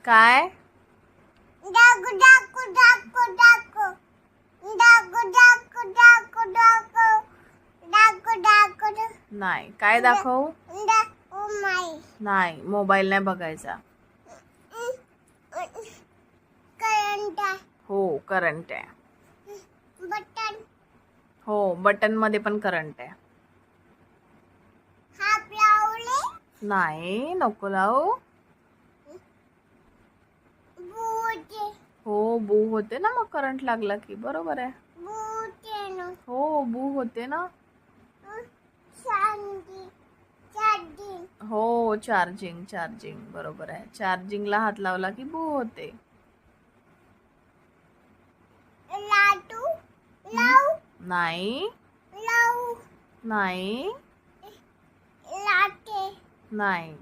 काय? डाकू डाकू डाकू डाकू डाकू डाकू डाकू डाकू डाकू डाकू नाही. काय दाखवू? डाकू माई नाही, मोबाईल नाही बघायचा. करंट हो, करंट आहे. बटन हो, बटन मध्ये पण करंट आहे. हात लावले नाही, नको लावू. बूटे हो, बू होते ना मग करंट लागला की. बरोबर आहे. बूटे न हो, बू होते ना. चांदी चांदी हो, चार्जिंग चार्जिंग बरोबर आहे. चार्जिंगला हात लावला की बू होते. लाटू लाव नाही, लाव नाही, लाटे नाही.